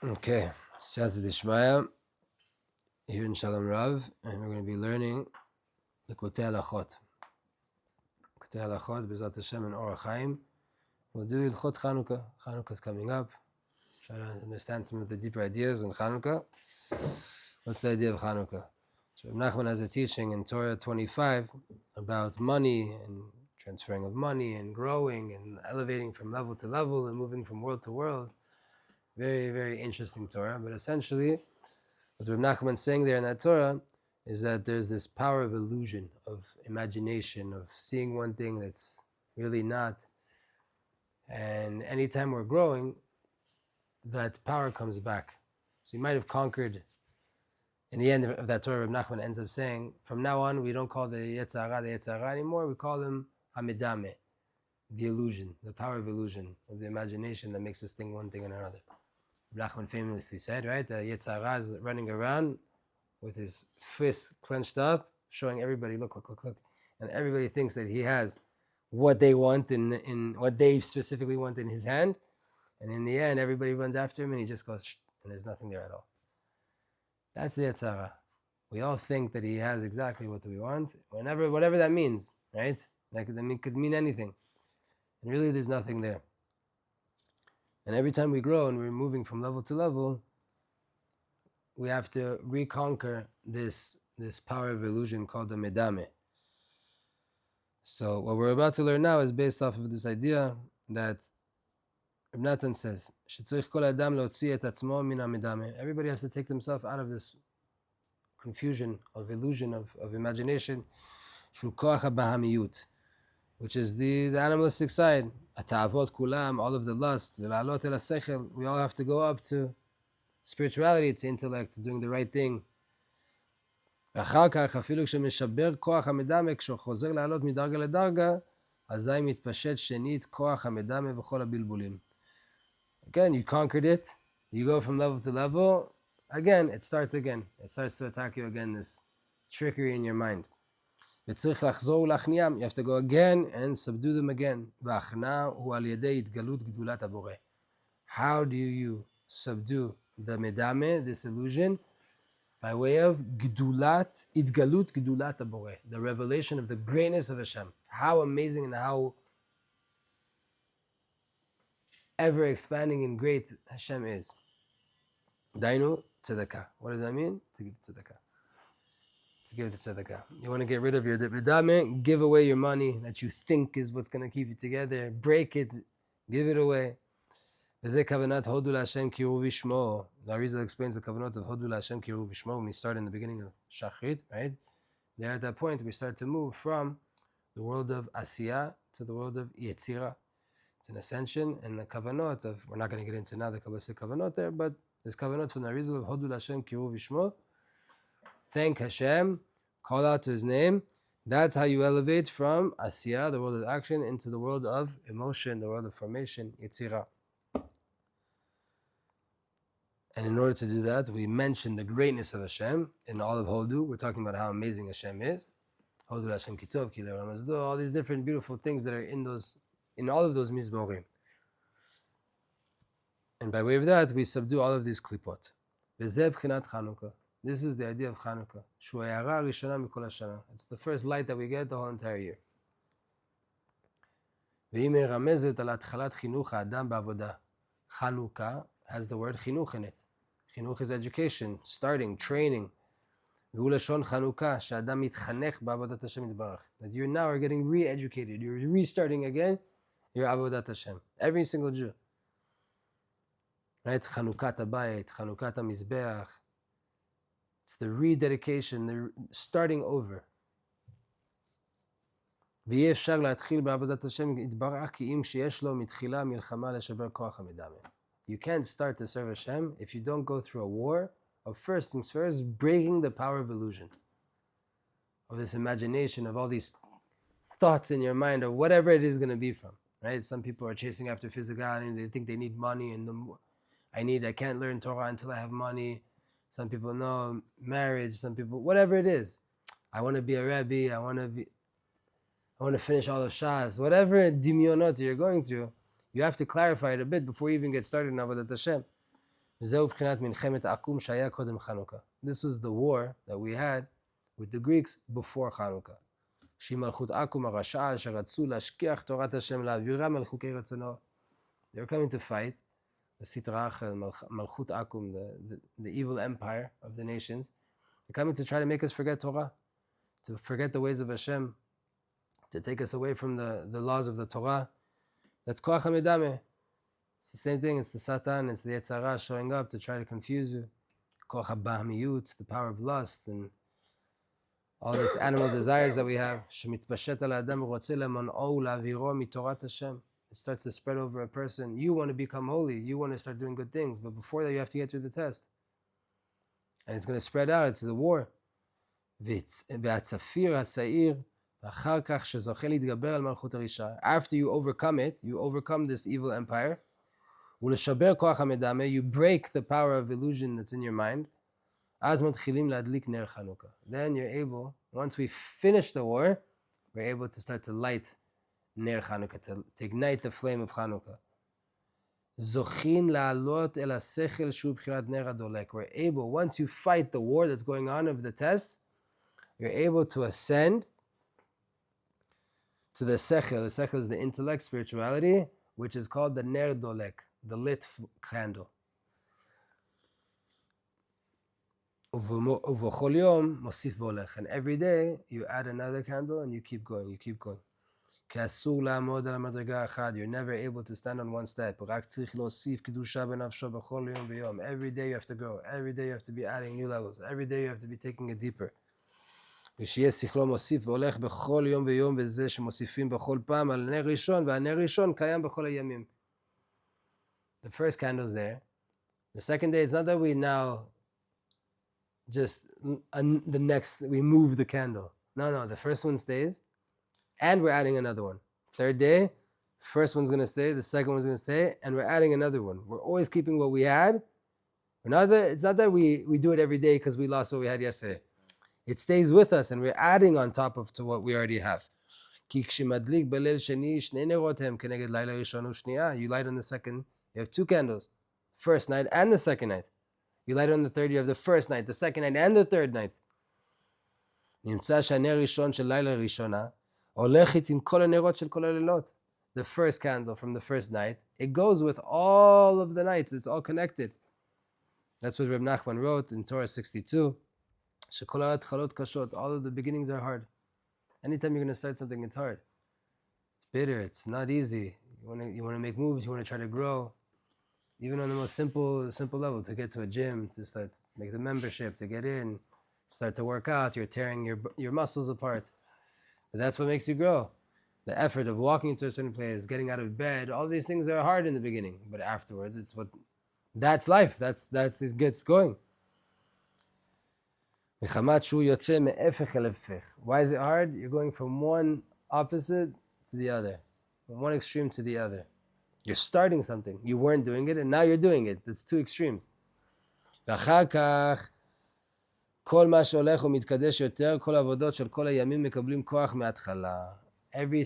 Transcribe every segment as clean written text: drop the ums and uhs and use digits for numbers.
Okay, Siyata Dishmaya, here in Shalom Rav, and we're going to be learning Likutei Halachot. Likutei Halachot, B'ezrat Hashem and Orach Chaim. We'll do Ilchot Chanukah. Chanukah is coming up. Try to understand some of the deeper ideas in Chanukah. What's the idea of Chanukah? So Rebbe Nachman has a teaching in Torah 25 about money and transferring of money and growing and elevating from level to level and moving from world to world. Very, very interesting Torah, but essentially what Rebbe Nachman is saying there in that Torah is that there's this power of illusion, of imagination, of seeing one thing that's really not. And anytime we're growing, that power comes back. So you might have conquered. In the end of that Torah, Rebbe Nachman ends up saying, from now on, we don't call the Yetzirah anymore, we call them Hamidame, the illusion, the power of illusion, of the imagination that makes us think one thing and another. Nachman famously said, right, that Yetzirah is running around with his fists clenched up, showing everybody, look, and everybody thinks that he has what they want in what they specifically want in his hand, and in the end, everybody runs after him, and he just goes, and there's nothing there at all. That's the Yetzirah. We all think that he has exactly what we want, whatever that means, right? That could mean anything, and really, there's nothing there. And every time we grow and we're moving from level to level, we have to reconquer this power of illusion called the medame. So what we're about to learn now is based off of this idea that Rebbe Natan says, everybody has to take themselves out of this confusion of illusion, of imagination, which is the animalistic side. All of the lust, we all have to go up to spirituality, to intellect, to doing the right thing. ואחר כך, אפילו כשמשבר כוח המדמה, כשהוא חוזר לעלות מדרגה לדרגה, אזי מתפשט שנית כוח המדמה וכל הבלבולים. Again, you conquered it, you go from level to level, again, it starts again. It starts to attack you again, this trickery in your mind. וצריך לחזור ולהכניעם, you have to go again and subdue them again. וההכנעה הוא על ידי התגלות גדולת הבורא. How do you subdue the medame, this illusion? By way of itgalut gedulat haboreh, the revelation of the greatness of Hashem. How amazing and how ever expanding and great Hashem is. Dainu tzedakah. What does that mean? To give tzedakah. To give the tzedakah. You want to get rid of your medame, give away your money that you think is what's going to keep you together. Break it, give it away. וזה כוונת הודו להשם קירוב ושמו. The Arizal explains the kavanot of הודו להשם קירוב ושמו when we start in the beginning of Shachrit, right? There at that point we start to move from the world of Asiyah to the world of Yetzirah. It's an ascension, and the kavanot of, we're not going to get into now the Kabbalistic kavanot there, but there's kavanot from the Arizal of הודו להשם קירוב ושמו. Thank Hashem, call out to his name. That's how you elevate from Asiyah, the world of action, into the world of emotion, the world of formation, Yetzirah. And in order to do that, we mention the greatness of Hashem in all of Hodu. We're talking about how amazing Hashem is. Hodu Hashem Kitov, Kilei Olam Hazdo, all these different beautiful things that are in all of those mizmorim. And by way of that, we subdue all of these klipot. V'zeh b'chinat Chanukah. This is the idea of Chanukah. Shu ha'yara rishona mikol hashana. It's the first light that we get the whole entire year. V'hi meramezet al atchalat chinuch ha'adam ba'avodah. Chanukah has the word chinuch in it. Chinuch is education, starting, training. והוא לשון חנוכה, שאדם מתחנך בעבודת השם יתברך. That you now are getting re-educated, you're restarting again your עבודת השם. Every single Jew. Right? חנוכת הבית, חנוכת המזבח. It's the rededication, the starting over. ויהיה אפשר להתחיל בעבודת השם יתברך, כי אם שיש לו מתחילה מלחמה לשבר כוח המדמה. You can't start to serve Hashem if you don't go through a war of first things first, breaking the power of illusion, of this imagination, of all these thoughts in your mind, or whatever it is going to be from, right? Some people are chasing after physicality, and they think they need money, and I can't learn Torah until I have money. Some people know marriage, some people, whatever it is. I want to be a Rebbe, I want to finish all of Shas, whatever dimyonot you're going through. You have to clarify it a bit before you even get started in Avodat Hashem. וזהו בחינת מלחמת העקום שהיה קודם חנוכה. This was the war that we had with the Greeks before Chanukah. שהיא מלכות עקום הרשעה אשר רצו להשכיח תורת השם להעבירם על חוקי רצונו. They were coming to fight the Sitrach, Malchut Akum, the evil empire of the nations. They're coming to try to make us forget Torah, to forget the ways of Hashem, to take us away from the laws of the Torah. That's Koach HaMedameh. It's the same thing, it's the Satan, it's the Yetzer Hara showing up to try to confuse you. Koach HaBahmiyut, the power of lust, and all these animal desires that we have. Shemitpashet al Adam rotzeh lemon'o u'la'aviro mitorat Hashem. It starts to spread over a person. You want to become holy. You want to start doing good things. But before that, you have to get through the test. And it's going to spread out. It's a war. After you overcome it, you overcome this evil empire. You break the power of illusion that's in your mind. Then you're able, once we finish the war, we're able to start to light Ner Chanukah, to ignite the flame of Chanukah. Zochin la'alot el ha'sechel shu b'chirat ner hadolek. We're able, once you fight the war that's going on of the test, you're able to ascend to the sechel. The sechel is the intellect, spirituality, which is called the ner dolek, the lit candle. Uv'chol yom mosif v'olech. And every day, you add another candle and you keep going, you keep going. You're never able to stand on one step. Every day you have to grow. Every day you have to be adding new levels. Every day you have to be taking it deeper. The first candle's there. The second day, it's not that we now just we move the candle. No, the first one stays. And we're adding another one. Third day, first one's going to stay, the second one's going to stay, and we're adding another one. We're always keeping what we had. It's not that we do it every day because we lost what we had yesterday. It stays with us, and we're adding on top of to what we already have. You light on the second, you have two candles. First night and the second night. You light on the third, you have the first night, the second night, and the third night. The first candle from the first night, it goes with all of the nights. It's all connected. That's what Rebbe Natan wrote in Torah 62. All of the beginnings are hard. Anytime you're going to start something, it's hard. It's bitter. It's not easy. You want to make moves. You want to try to grow. Even on the most simple level, to get to a gym, to start to make the membership, to get in, start to work out. You're tearing your muscles apart. But that's what makes you grow. The effort of walking to a certain place, getting out of bed, all these things are hard in the beginning, but afterwards, that's life. That's it gets going. Why is it hard? You're going from one opposite to the other, from one extreme to the other. You're starting something. You weren't doing it, and now you're doing it. That's two extremes. כל מה שהולך ומתקדש יותר, כל העבודות של כל הימים מקבלים כוח מההתחלה. Every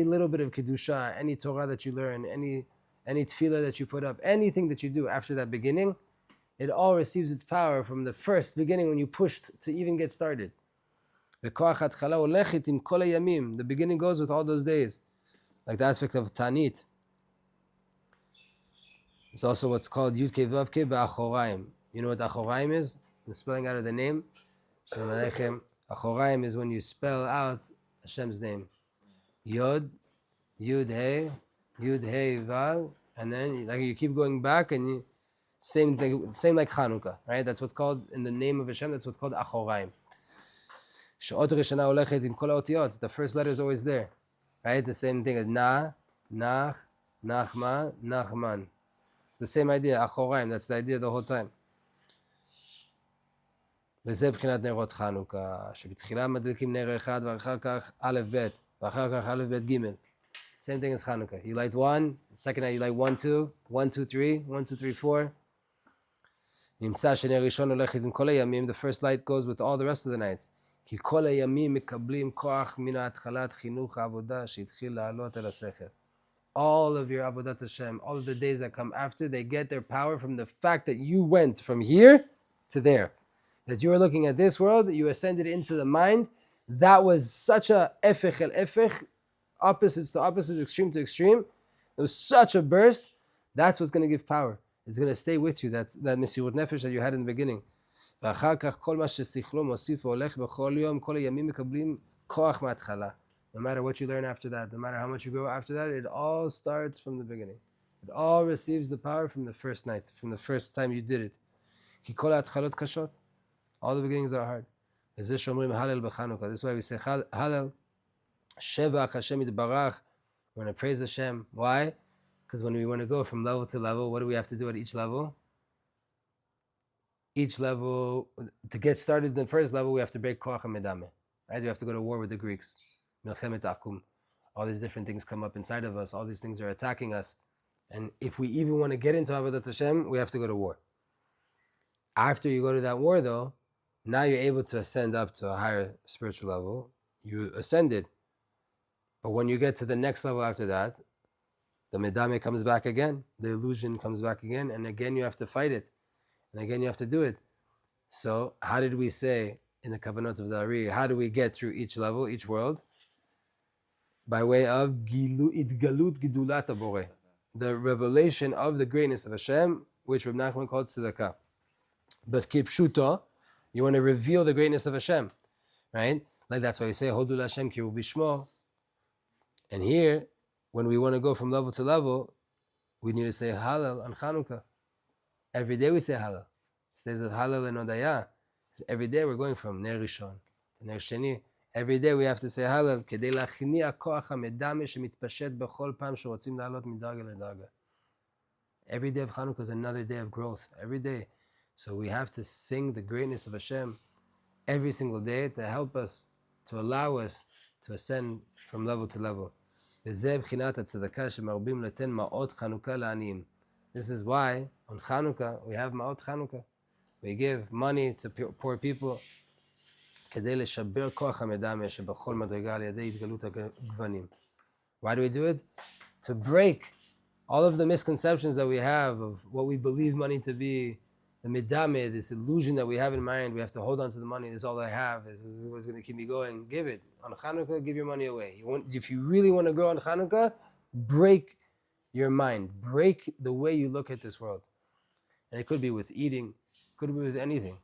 little bit of kedusha, any Torah that you learn, any tefillah that you put up, anything that you do after that beginning, it all receives its power from the first beginning when you pushed to even get started. וכוח ההתחלה הולכת עם כל הימים. The beginning goes with all those days. Like the aspect of Tanit. It's also what's called Yud-Kei Vav-Kei Ba'achoraim. You know what Achoraim is? The spelling out of the name. Shalom Aleichem. Achoraim is when you spell out Hashem's name. Yod, Yud Hey, Vav, and then you keep going back, and same thing, same like Chanukah, right? That's what's called in the name of Hashem. That's what's called Achoraim. She'ot Rishana olechet im kol haotiyot. The first letter is always there, right? The same thing as Na, Nach, Nachma, Nachman. It's the same idea. Achoraim. That's the idea the whole time. וזה בחינת נרות חנוכה, שבתחילה מדליקים נר אחד ואחר כך א' ב' ואחר כך א' ב' ג'. Same thing as Chanukah. You light one, second night you light 1, 2, 1, 2, 3, 1, 2, 3, 4. נמצא שנר ראשון הולכת עם כל הימים, the first light goes with all the rest of the nights. כי כל הימים מקבלים כוח מן ההתחלת חינוך העבודה שהתחיל לעלות אל השכל. all of your Avodat Hashem, all of the days that come after, they get their power from the fact that you went from here to there. That you were looking at this world, you ascended into the mind. That was such a efech el efech, opposites to opposites, extreme to extreme. It was such a burst. That's what's going to give power. It's going to stay with you, that Mesirut Nefesh that you had in the beginning. No matter what you learn after that, no matter how much you grow after that, it all starts from the beginning. It all receives the power from the first night, from the first time you did it. All the beginnings are hard. This is why we say Hallel, Shevach Hashem Yitbarach. We're going to praise Hashem. Why? Because when we want to go from level to level, what do we have to do at each level? Each level, to get started in the first level, we have to break Koach HaMedameh. Right? We have to go to war with the Greeks. Milchemet Akum. All these different things come up inside of us. All these things are attacking us. And if we even want to get into Avodat Hashem, we have to go to war. After you go to that war, though, now you're able to ascend up to a higher spiritual level. You ascended. But when you get to the next level after that, the Medameh comes back again. The illusion comes back again. And again, you have to fight it. And again, you have to do it. So how did we say in the Kavanot of the Ari, how do we get through each level, each world? By way of Idgalut Gidulat Abore, the revelation of the greatness of Hashem, which Rebbe Nachman called Tzedakah. But Kipshuto, you want to reveal the greatness of Hashem, right? Like that's why we say Hodu Hashem Ki Bishmo. And here, when we want to go from level to level, we need to say Hallel on Chanukah. Every day we say Hallel. It says that Hallel and Odaya. So every day we're going from Ner Rishon to Ner Sheni. Every day we have to say Hallel. Kedei lachniya koach hamedameh shemitpashet bechol pam sherotzim la'alot midarga ledarga. Every day of Chanukah is another day of growth. Every day. So we have to sing the greatness of Hashem every single day to help us, to allow us to ascend from level to level. This is why on Chanukah we have Ma'ot Chanukah. We give money to poor people. Why do we do it? To break all of the misconceptions that we have of what we believe money to be, the midame, this illusion that we have in mind. We have to hold on to the money. This is all I have. This is what's going to keep me going. Give it. On Chanukah, give your money away. If you really want to grow on Chanukah, break your mind. Break the way you look at this world. And it could be with eating. It could be with anything.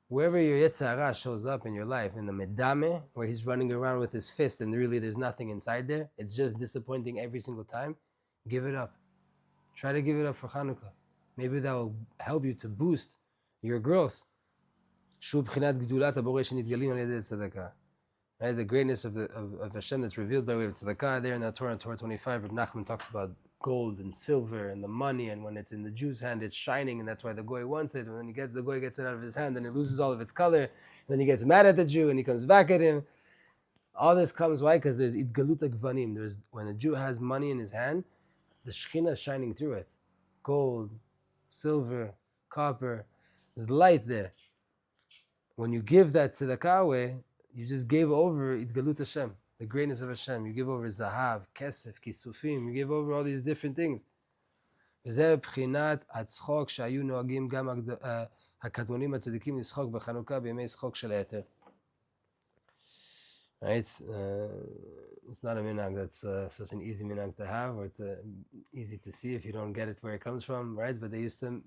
Wherever your Yetzer Hara shows up in your life, in the medame, where he's running around with his fist and really there's nothing inside there, it's just disappointing every single time, give it up. Try to give it up for Chanukah. Maybe that will help you to boost your growth. Right? The greatness of Hashem that's revealed by way of tzedakah there in that Torah 25, Rebbe Nachman talks about gold and silver and the money, and when it's in the Jew's hand, it's shining, and that's why the goy wants it. And when the goy gets it out of his hand, then it loses all of its color. And then he gets mad at the Jew, and he comes back at him. All this comes, why? Because there's idgalut gvanim. When the Jew has money in his hand, the Shekhinah is shining through it. Gold, silver, copper. There's light there. When you give that tzedakah away, you just gave over idgalut Hashem, the greatness of Hashem. You give over zahav, kesef, kisufim. You give over all these different things. וזה בחינת הצחוק שהיו נוהגים גם הקדמונים הצדיקים לשחוק בחנוכה בימי שחוק של היתר. Right? It's not a minhag that's such an easy minhag to have, or it's easy to see if you don't get it where it comes from, right? But they used to,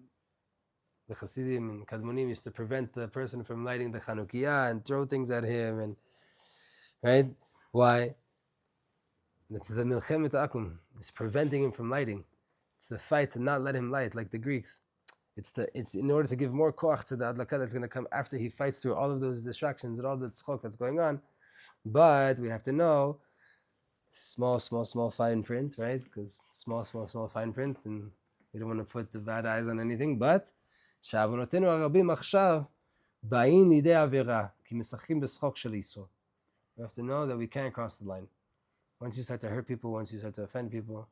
the Chassidim and Kadmonim used to prevent the person from lighting the Chanukah and throw things at him, and right? Why? It's the Milchemet Akum. It's preventing him from lighting. It's the fight to not let him light, like the Greeks. It's in order to give more koach to the adlaka that's going to come after he fights through all of those distractions and all the tzchok that's going on. But we have to know small fine print, right? Because small fine print, and we don't want to put the bad eyes on anything. But שעוונותינו הרבים עכשיו באים לידי עבירה, כי משחקים בשחוק של איסור. We have to know that we can't cross the line. Once you start to hurt people, once you start to offend people,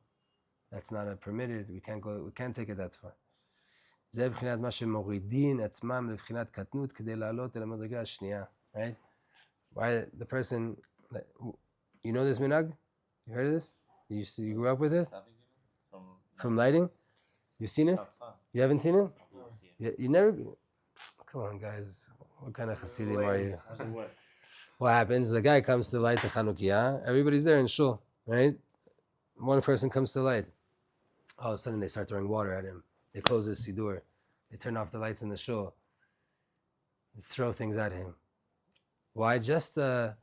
that's not permitted. We can't take it that far. זה בחינת מה שמורידין עצמם לבחינת קטנות כדי לעלות אל המדרגה השנייה, right? Why the person, you know this minhag? You heard of this? You grew up with it? from lighting? You've seen it? You haven't seen it? You never... Come on, guys. What kind of Chassidim are you? What happens? The guy comes to light the Chanukah. Everybody's there in shul, right? One person comes to light. All of a sudden, they start throwing water at him. They close his siddur. They turn off the lights in the shul. They throw things at him. Why? Just so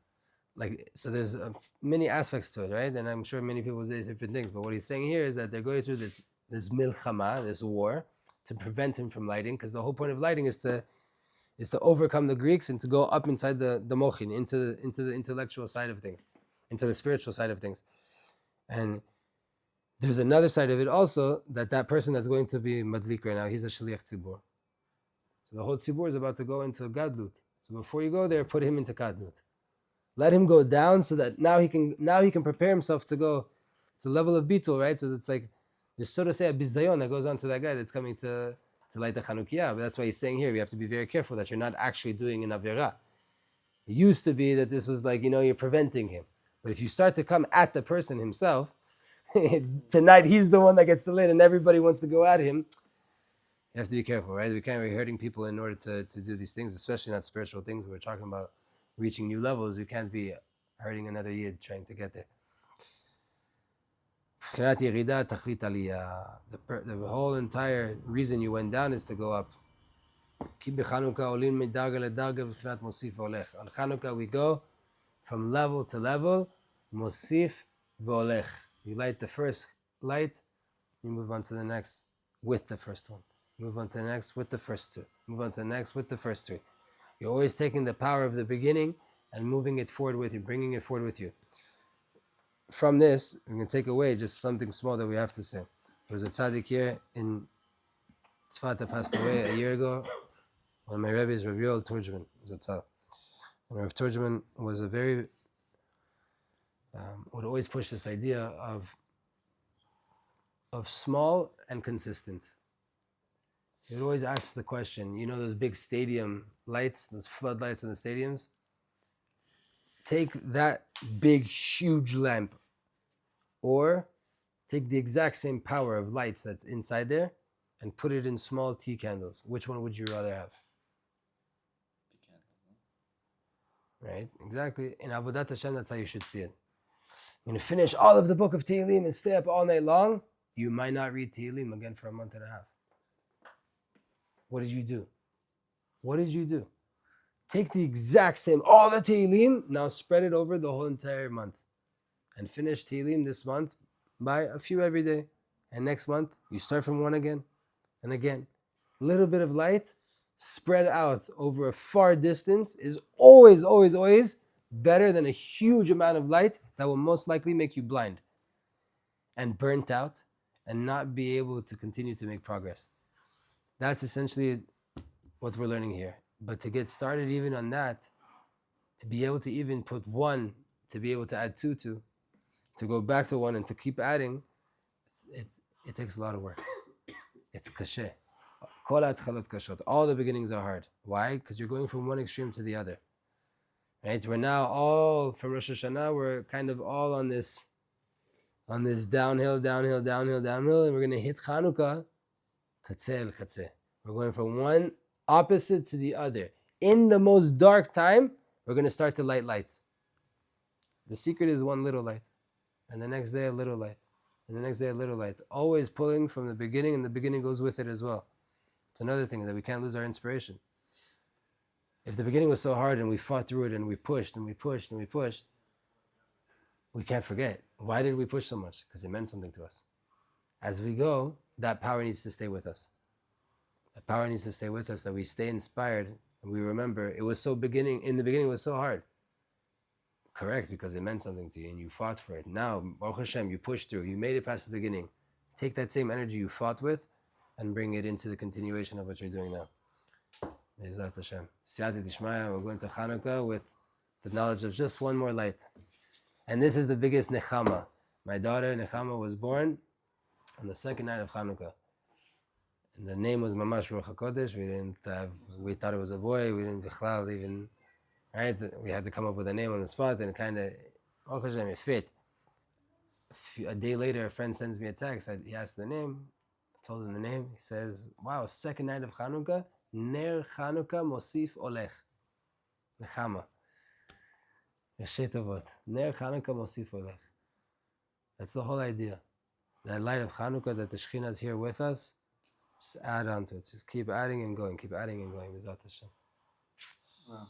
there's many aspects to it, right? And I'm sure many people say different things. But what he's saying here is that they're going through this milchama, this war, to prevent him from lighting, because the whole point of lighting is to overcome the Greeks and to go up inside the mochin, into the intellectual side of things, into the spiritual side of things. And there's another side of it also, that person that's going to be madlik right now, he's a shliach tzibur. So the whole tzibur is about to go into gadlut. So before you go there, put him into gadlut. Let him go down so that now he can prepare himself to go to the level of bitul, right? So it's like there's, so to say, a bizayon that goes on to that guy that's coming to light the Chanukah. But that's why he's saying here, we have to be very careful that you're not actually doing an avera. It used to be that this was like, you're preventing him. But if you start to come at the person himself, tonight he's the one that gets the lid and everybody wants to go at him. You have to be careful, right? We can't be hurting people in order to do these things, especially not spiritual things. We're talking about reaching new levels. We can't be hurting another yid trying to get there. The whole entire reason you went down is to go up. On Chanukah we go from level to level. Mosif v'olech. You light the first light, you move on to the next with the first one. Move on to the next with the first two. Move on to the next with the first three. You're always taking the power of the beginning and moving it forward with you, bringing it forward with you. From this, we're going to take away just something small that we have to say. There was a tzaddik here in Tzfat that passed away a year ago. One of my Rebbe's, Rav Turjman, was a tzaddik. And Rav Turjman was a very, would always push this idea of small and consistent. He would always ask the question, those big stadium lights, those floodlights in the stadiums? Take that big, huge lamp, or take the exact same power of lights that's inside there and put it in small tea candles. Which one would you rather have? Tea candles, Right? Exactly. In Avodat Hashem, that's how you should see it. You're going to finish all of the book of Tehillim and stay up all night long. You might not read Tehillim again for a month and a half. What did you do? What did you do? Take the exact same, all the Tehillim, now spread it over the whole entire month. And finish Tehillim this month by a few every day. And next month, you start from one again and again. A little bit of light spread out over a far distance is always, always, always better than a huge amount of light that will most likely make you blind and burnt out and not be able to continue to make progress. That's essentially what we're learning here. But to get started even on that, to be able to even put one, to be able to add two to go back to one and to keep adding, it takes a lot of work. It's kashe. All the beginnings are hard. Why? Because you're going from one extreme to the other. Right? We're now all, from Rosh Hashanah, we're kind of all on this downhill, and we're going to hit Chanukah, katzeh el katzeh. We're going from one opposite to the other. In the most dark time, we're going to start to light lights. The secret is one little light, and the next day a little light, and the next day a little light. Always pulling from the beginning, and the beginning goes with it as well. It's another thing that we can't lose our inspiration. If the beginning was so hard and we fought through it and we pushed and we pushed and we pushed, we can't forget. Why did we push so much? Because it meant something to us. As we go, that power needs to stay with us. That power needs to stay with us, that we stay inspired and we remember in the beginning it was so hard. Correct, because it meant something to you and you fought for it. Now, Baruch Hashem, you pushed through, you made it past the beginning. Take that same energy you fought with and bring it into the continuation of what you're doing now. Be'ezrat Hashem. Siyata Dishmaya, we're going to Chanukah with the knowledge of just one more light. And this is the biggest nechama. My daughter Nechama was born on the second night of Chanukah. And the name was Mamash Ruach HaKodesh. We thought it was a boy. We didn't bichlal even, right? We had to come up with a name on the spot and kind of, Baruch Hashem, it fit. a day later, a friend sends me a text. He asked the name. I told him the name. He says, wow, second night of Chanukah, Ner Chanukah Mosif Olech. Nechama. Rashi Tevot. Ner Chanukah Mosif Olech. That's the whole idea. That light of Chanukah, that the Shekhinah is here with us, just add on to it. Just keep adding and going. Keep adding and going. B'ezrat Hashem. Wow.